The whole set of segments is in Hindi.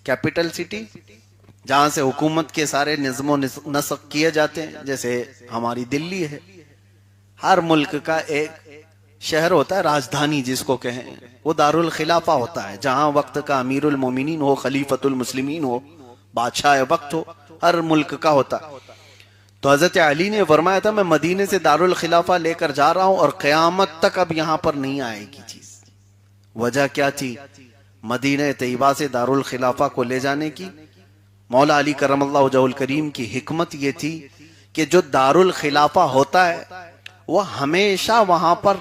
कैपिटल सिटी जहां से हुकूमत के सारे निज़्मो नस्क किए जाते हैं, जैसे हमारी दिल्ली है। हर मुल्क का एक शहर होता है राजधानी जिसको कहें, वो दारुल खिलाफा होता है, जहां वक्त का अमीरुल मोमिनीन हो, खलीफतुल मुस्लिमीन हो, बादशाह वक्त हो, हर मुल्क का होता है। तो हजरत अली ने फरमाया था मैं मदीने से दारुल खिलाफा लेकर जा रहा हूं और क़यामत तक अब यहां पर नहीं आएगी चीज। वजह क्या थी? मदीने तैयबा से दारुल खिलाफा को ले जाने की मौला अली करमल्लाहु वजहुल करीम की हिकमत ये थी कि जो दारुल खिलाफा होता है वो हमेशा वहां पर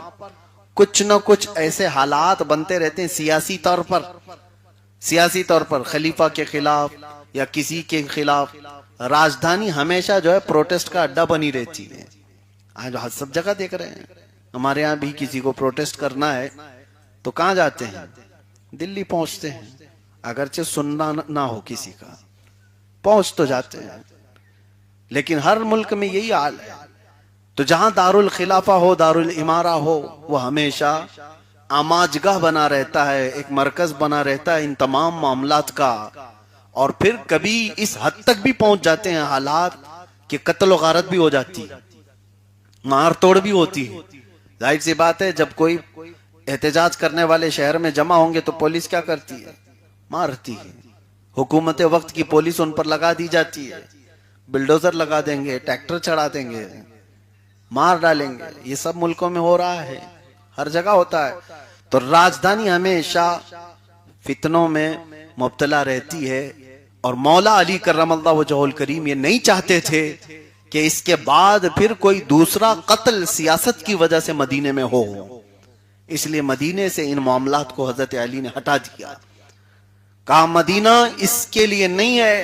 कुछ न कुछ ऐसे हालात बनते रहते हैं सियासी तौर पर खलीफा के खिलाफ या किसी के खिलाफ। राजधानी हमेशा जो है प्रोटेस्ट का अड्डा बनी रहती है। आज सब जगह देख रहे हैं, हमारे यहाँ भी किसी को प्रोटेस्ट करना है तो कहाँ जाते हैं? दिल्ली पहुंचते हैं, अगरचे सुनना ना हो किसी का, पहुंच तो जाते हैं। लेकिन हर मुल्क में यही हाल है। तो जहां दारुल खिलाफा हो, दारुल इमारा हो, वो हमेशा आमाजगाह बना रहता है, एक मरकज बना रहता है इन तमाम मामलात का। और फिर कभी इस हद तक भी पहुंच जाते हैं हालात कि कत्ल गारत भी हो जाती है, मार तोड़ भी होती है। जाहिर सी बात है, जब कोई एहतजाज करने वाले शहर में जमा होंगे तो पुलिस क्या करती है? मारती है। हुकूमत वक्त की पुलिस उन पर लगा दी जाती है, बिल्डोजर लगा देंगे, ट्रैक्टर चढ़ा देंगे, मार डालेंगे। ये सब मुल्कों में हो रहा है, हर जगह होता है। तो राजधानी हमेशा फितनों में मुब्तला रहती है। और मौला अली करमल्लाहु वजहुल करीम ये नहीं चाहते थे कि इसके बाद फिर कोई दूसरा कत्ल सियासत की वजह से मदीने में हो। इसलिए मदीने से इन मामलात को हजरत अली ने हटा दिया। कहा मदीना इसके लिए नहीं है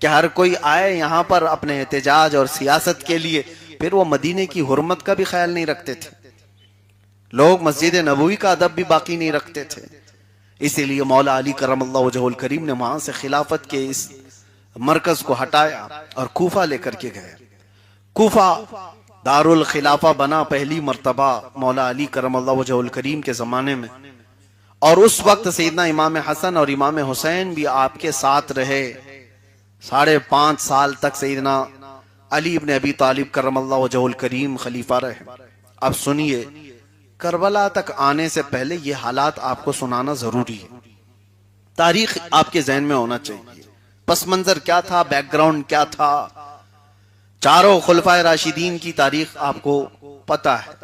कि हर कोई आए यहां पर अपने एहतजाज और सियासत के लिए। फिर वो मदीने की हुर्मत का भी ख्याल नहीं रखते थे, लोग मस्जिद नबवी का अदब भी बाकी नहीं रखते थे। इसीलिए मौला अली करमल्लाहु वजहुल करीम ने वहां से खिलाफत के इस मरकज को हटाया और कूफा लेकर के गए। कूफा दारुल खिलाफा बना पहली मर्तबा मौला अली करमल्लाहु वजहुल करीम के जमाने में। और उस वक्त सैयदना इमाम हसन और इमाम हुसैन भी आपके साथ रहे। 5.5 साल तक सैयदना अली इब्न अबी तालिब करमल्लाहु वजहुल करीम खलीफा रहे। अब सुनिए, करबला तक आने से पहले ये हालात आपको सुनाना जरूरी है, तारीख आपके जहन में होना चाहिए। पस मंजर क्या था, बैकग्राउंड क्या था, चारों खुलफाए राशिदीन की तारीख आपको पता है।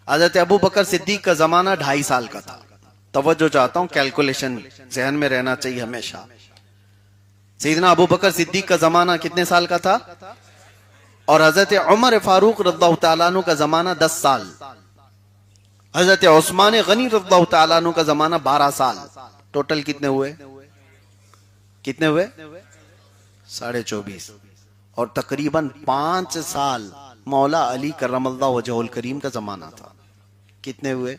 हजरत अबू बकर सिद्दीक का जमाना 2.5 साल का था। तवज्जो चाहता हूं, कैलकुलेशन जहन में रहना चाहिए हमेशा। सैयदना अबू बकर सिद्दीक का जमाना कितने साल का था? और हजरत उमर फारूक रज़ियल्लाहु ताला अन्हु का जमाना 10 साल। हजरत उस्मान गनी रज़ियल्लाहु ताला अन्हु का जमाना 12 साल। टोटल कितने हुए? 24.5। और तकरीबन 5 साल मौला अली करमल्लाहु वजहुल करीम का जमाना था। कितने हुए?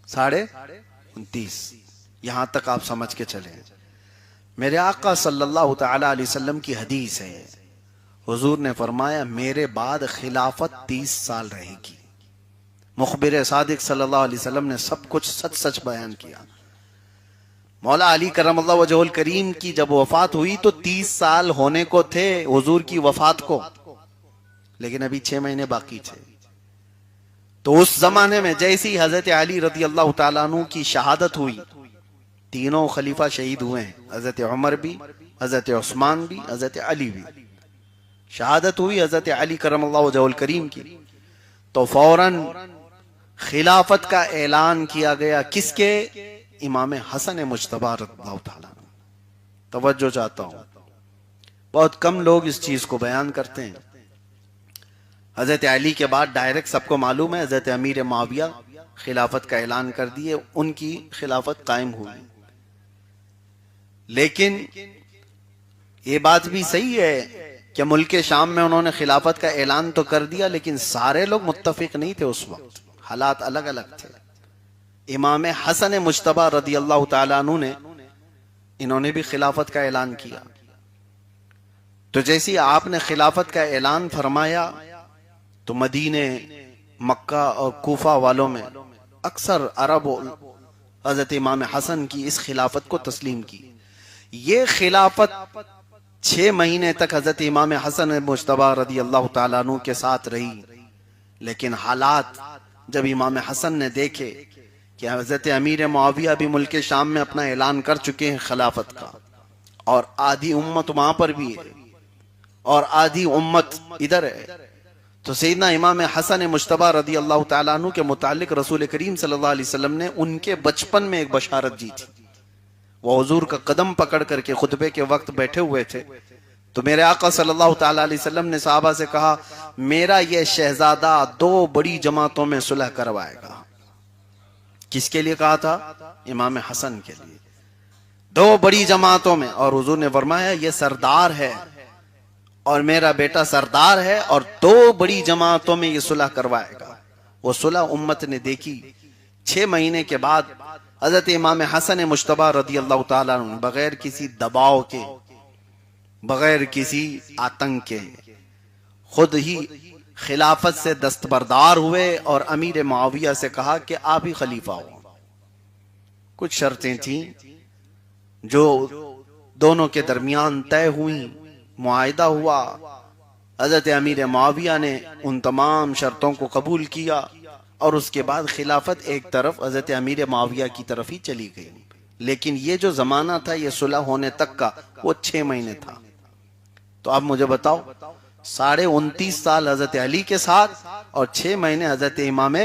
29.5। यहां तक आप समझ के चले। मेरे आका सल्लल्लाहु तआला अलैहि वसल्लम की हदीस है, हुजूर ने फरमाया मेरे बाद खिलाफत 30 साल रहेगी। मुखबिर सादिक सल्लल्लाहु अलैहि वसल्लम ने सब कुछ सच सच बयान किया। मौला अली करमल्लाहु वजहुल करीम की जब वफात हुई तो 30 साल होने को थे हुजूर की वफात को, लेकिन अभी 6 महीने बाकी थे। तो उस जमाने में जैसी हजरत अली रज़ियल्लाहु ताला अन्हु की शहादत हुई, तीनों खलीफा शहीद हुए हैं, हजरत उमर भी, हजरत उस्मान भी, हजरत अली भी। शहादत हुई हजरत अली करमल्लाहु वजहुल करीम की, तो फौरन खिलाफत का ऐलान किया गया। किसके? इमाम हसन मुज्तबा रज़ियल्लाहु ताला अन्हु। तवज्जो चाहता हूं, बहुत कम लोग इस चीज को बयान करते हैं। हजरत अली के बाद डायरेक्ट सबको मालूम है हजरत अमीर मुआविया खिलाफत का ऐलान कर दिए, उनकी खिलाफत कायम हुई। लेकिन ये बात भी सही है कि मुल्क शाम में उन्होंने खिलाफत का ऐलान तो कर दिया, लेकिन सारे लोग मुत्तफिक नहीं थे उस वक्त, हालात अलग अलग थे। इमाम हसन मुज्तबा रज़ियल्लाहु ताला अन्हु ने, इन्होंने भी खिलाफत का ऐलान किया। तो जैसे आपने खिलाफत का ऐलान फरमाया तो मदीने, मक्का और कूफा वालों में अक्सर अरब हजरत इमाम हसन की इस खिलाफत को तस्लीम की। ये खिलाफत 6 महीने तक हजरत इमाम हसन मुश्तबा रदी अल्लाह ताला अन्हु के साथ रही। लेकिन हालात जब इमाम हसन ने देखे कि हजरत अमीर मुआविया भी मुल्क शाम में अपना ऐलान कर चुके हैं खिलाफत का, और आधी उम्मत वहां पर भी है और आधी उम्मत इधर है, तो सैयदना इमाम हसन मुश्तबा रदी अल्लाह ताला अन्हु के मुतालिक रसूल करीम सल्लल्लाहु अलैहि वसल्लम ने उनके बचपन में एक बशारत दी थी। वो हुजूर का कदम पकड़ करके खुतबे के वक्त बैठे हुए थे, तो मेरे आका सल्लल्लाहु ताला अलैहि वसल्लम ने साहबा से कहा, मेरा ये शहजादा 2 बड़ी जमातों में सुलह करवाएगा। किसके लिए कहा था? इमाम हसन के लिए, 2 बड़ी जमातों में। और हुजूर ने फरमाया ये सरदार है और मेरा बेटा सरदार है, और 2 बड़ी जमातों में ये सुलह करवाएगा। वो सुलह उम्मत ने देखी। 6 महीने के बाद हजरत इमाम हसन मुश्तबा रदी अल्लाह ताला अन्हु बगैर किसी दबाव के, बगैर किसी आतंक के, खुद ही खिलाफत से दस्तबरदार हुए और अमीर मुआविया से कहा कि आप ही खलीफा हो। कुछ शर्तें थी जो दोनों के दरमियान तय हुई, मुआहिदा हुआ। हजरत अमीर मुआविया ने उन तमाम शर्तों को कबूल किया और उसके बाद खिलाफत एक तरफ हजरत अमीर मुआविया की तरफ ही चली गई। लेकिन ये जो जमाना था ये सुलह होने तक का, वो 6 महीने था। तो अब मुझे बताओ, 29.5 साल हजरत अली के साथ और 6 महीने हजरत इमाम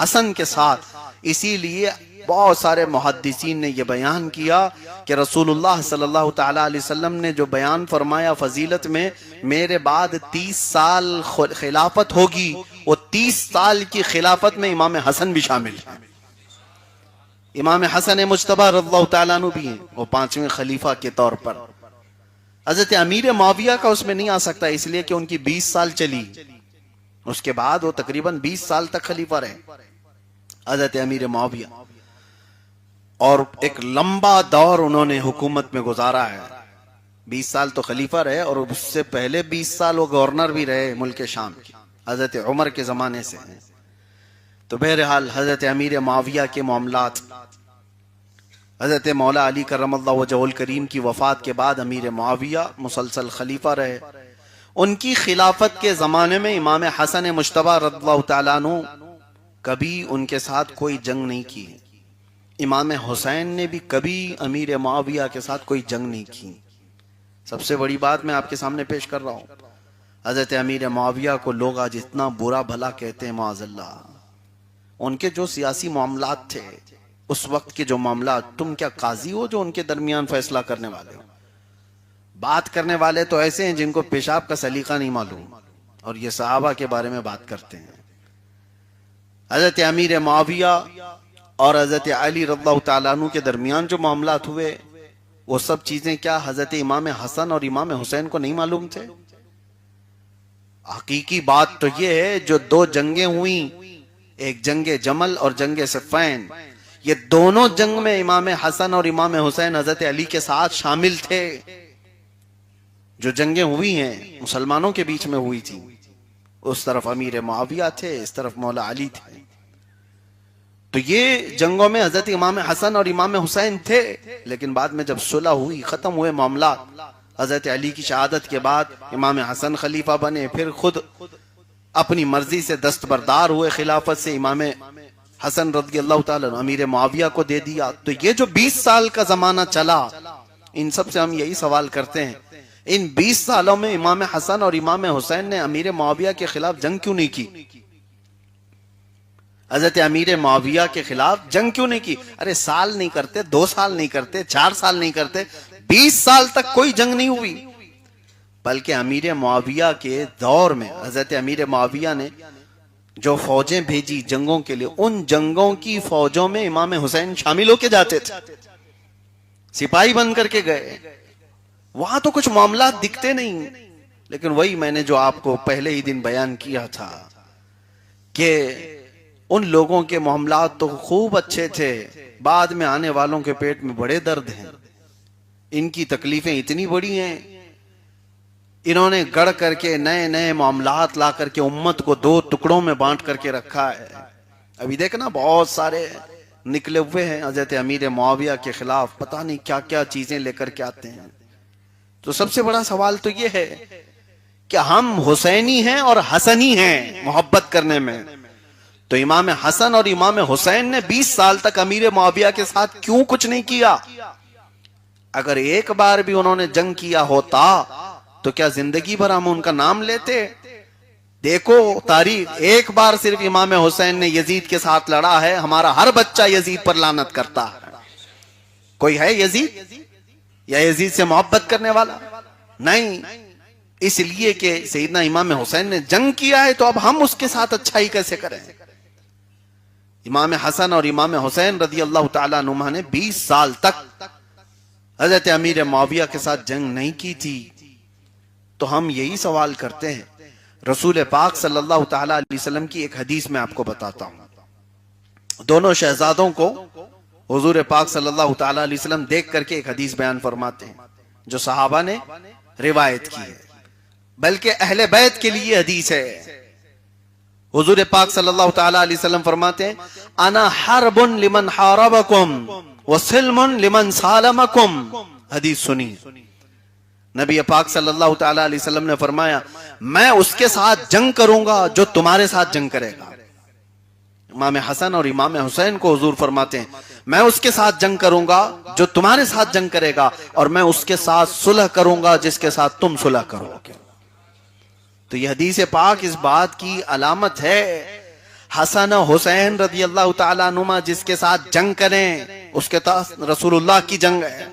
हसन के साथ। इसीलिए बहुत सारे मुहद्दिसीन ने यह बयान किया कि रसूलुल्लाह सल्लल्लाहु ताला अलैहि वसल्लम ने जो बयान फरमाया फजीलत में, मेरे बाद 30 साल खिलाफत होगी, वो 30 साल की खिलाफत में इमाम हसन भी शामिल है। इमाम हसन मुज्तबा रज़ियल्लाहु ताला अन्हु भी हैं, वो 5वें खलीफा के तौर पर। हजरत अमीर मुआविया का उसमें नहीं आ सकता, इसलिए कि उनकी 20 साल चली, उसके बाद वो तकरीबन 20 साल तक खलीफा रहे हजरत अमीर मुआविया, और एक लंबा दौर उन्होंने हुकूमत में गुजारा है। 20 साल तो खलीफा रहे और उससे पहले 20 साल वो गवर्नर भी रहे मुल्क शाम के, हजरत उमर के जमाने से। तो बहरहाल हजरत अमीर मुआविया के मामलात, हजरत मौला अली करमल्लाहु वजहुल करीम की वफात के बाद अमीर मुआविया मुसलसल खलीफा रहे। उनकी खिलाफत के जमाने में इमाम हसन मुश्तबा रज़ियल्लाहु ताला अन्हु कभी उनके साथ कोई जंग नहीं की। इमाम हुसैन ने भी कभी अमीर मुआविया के साथ कोई जंग नहीं की। सबसे बड़ी बात मैं आपके सामने पेश कर रहा हूं, हजरत अमीर मुआविया को लोग आज इतना बुरा भला कहते हैं माअज़ल्लाह। उनके जो सियासी मामलात थे, उस वक्त के जो मामलात, तुम क्या काजी हो जो उनके दरमियान फैसला करने वाले हो? बात करने वाले तो ऐसे हैं जिनको पेशाब का सलीका नहीं मालूम, और ये सहाबा के बारे में बात करते हैं। हजरत अमीर मुआविया और हजरत अली रज़ियल्लाहु ताला अन्हु के दरमियान जो मामलात हुए, वो सब चीजें क्या हजरत इमाम हसन और इमाम हुसैन को नहीं मालूम थे? हकीकी बात तो ये है, जो 2 जंगें हुई, एक जंगे जमल और जंगे सिफ़ैन, ये दोनों जंग में इमाम हसन और इमाम हुसैन हजरत अली के साथ शामिल थे। जो जंगें हुई हैं मुसलमानों के बीच में हुई थी, उस तरफ अमीर मुआविया थे, इस तरफ मौला अली थे। तो ये जंगों में हजरत इमाम हसन और इमाम हुसैन थे। लेकिन बाद में जब सुलह हुई, खत्म हुए मामला, हजरत अली की शहादत के बाद इमाम हसन खलीफा बने, फिर खुद अपनी मर्जी से दस्तबरदार हुए खिलाफत से। इमाम हसन रज़ियल्लाहु ताला अमीर मुआविया को दे दिया। तो ये जो 20 साल का जमाना चला, इन सब से हम यही सवाल करते हैं, इन 20 सालों में इमाम हसन और इमाम हुसैन ने अमीर मुआविया के खिलाफ जंग क्यों नहीं की? हजरत अमीर मुआविया के खिलाफ जंग क्यों नहीं की? अरे साल नहीं करते, 2 साल नहीं करते, 4 साल नहीं करते, 20 साल तक कोई जंग नहीं हुई। बल्कि अमीर मुआविया के दौर में हजरत अमीर मुआविया ने जो फौजें भेजी जंगों के लिए, उन जंगों की फौजों में इमाम हुसैन शामिल होके जाते थे, सिपाही बन करके गए। वहां तो कुछ मामला दिखते नहीं, लेकिन वही मैंने जो आपको पहले ही दिन बयान किया था कि उन लोगों के मामलात तो खूब अच्छे थे, बाद में आने वालों के पेट में बड़े दर्द हैं। इनकी तकलीफें इतनी बड़ी हैं, इन्होंने गढ़ करके नए नए मामलात ला करके उम्मत को 2 टुकड़ों में बांट करके रखा है। अभी देखना बहुत सारे निकले हुए हैं हजरत अमीर मुआविया के खिलाफ, पता नहीं क्या क्या चीजें लेकर के आते हैं। तो सबसे बड़ा सवाल तो ये है कि हम हुसैनी हैं और हसनी हैं मोहब्बत करने में, तो इमाम हसन और इमाम हुसैन ने 20 साल तक अमीर मुआविया के साथ क्यों कुछ नहीं किया? अगर एक बार भी उन्होंने जंग किया होता तो क्या जिंदगी भर हम उनका नाम लेते? देखो तारीख, एक बार सिर्फ इमाम हुसैन ने यजीद के साथ लड़ा है। हमारा हर बच्चा यजीद पर लानत करता है। कोई है यजीद या यजीद से मोहब्बत करने वाला? नहीं। इसलिए कि सैयदना इमाम हुसैन ने जंग किया है, तो अब हम उसके साथ अच्छाई कैसे करें? इमाम हसन और इमाम हुसैन रज़ी अल्लाह तआला अन्हुमा ने 20 साल तक हजरत अमीर मुआविया के साथ जंग नहीं की थी। तो हम यही सवाल करते हैं। रसूल पाक सल्लल्लाहु तआला अलैहि वसल्लम की एक हदीस में आपको बताता हूं। दोनों शहजादों को हुजूर पाक सल्लल्लाहु तआला अलैहि वसल्लम देख करके एक हदीस बयान फरमाते हैं जो सहाबा ने रिवायत की है, बल्कि अहले बैत के लिए हदीस है। हुजूर पाक सल्लल्लाहु तआला अलैहि वसल्लम फरमाते हैं, अना हरबुन लिमन हारबकुम व सिल्मुन लिमन सालमकुम। हदीस सुनिए। नबी पाक सल्लल्लाहु तआला अलैहि वसल्लम ने फरमाया, मैं उसके साथ जंग करूंगा जो तुम्हारे साथ जंग करेगा। इमाम हसन और इमाम हुसैन को हुजूर फरमाते हैं, मैं उसके साथ जंग करूंगा जो तुम्हारे साथ जंग करेगा, और मैं उसके साथ सुलह करूंगा जिसके साथ तुम सुलह करोगे। तो यह हदीस पाक इस बात की अलामत है, हसन हुसैन रज़ी अल्लाह तआला अन्हुमा जिसके साथ जंग करें उसके साथ रसूलुल्लाह की जंग है।